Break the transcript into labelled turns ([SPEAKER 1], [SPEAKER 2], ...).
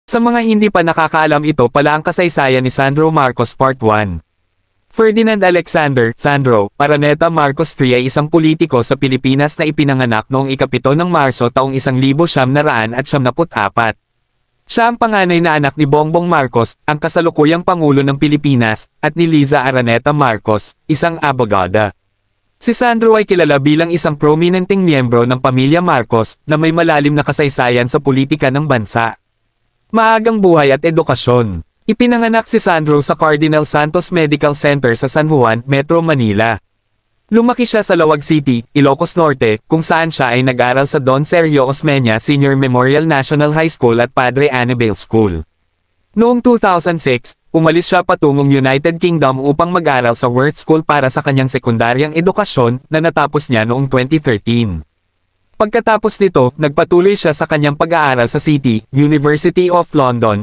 [SPEAKER 1] Sa mga hindi pa nakakaalam, ito pala ang kasaysayan ni Sandro Marcos Part 1. Ferdinand Alexander Sandro Araneta Marcos III ay isang politiko sa Pilipinas na ipinanganak noong ika-7 ng Marso taong 1994. Siya ang panganay na anak ni Bongbong Marcos, ang kasalukuyang Pangulo ng Pilipinas, at ni Liza Araneta Marcos, isang abogada. Si Sandro ay kilala bilang isang prominenteng miyembro ng pamilya Marcos na may malalim na kasaysayan sa politika ng bansa. Maagang buhay at edukasyon. Ipinanganak si Sandro sa Cardinal Santos Medical Center sa San Juan, Metro Manila. Lumaki siya sa Lawag City, Ilocos Norte, kung saan siya ay nag-aral sa Don Sergio Osmeña Senior Memorial National High School at Padre Annibale School. Noong 2006, umalis siya patungong United Kingdom upang mag-aral sa Worth School para sa kanyang sekundaryang edukasyon na natapos niya noong 2013. Pagkatapos nito, nagpatuloy siya sa kanyang pag-aaral sa City, University of London,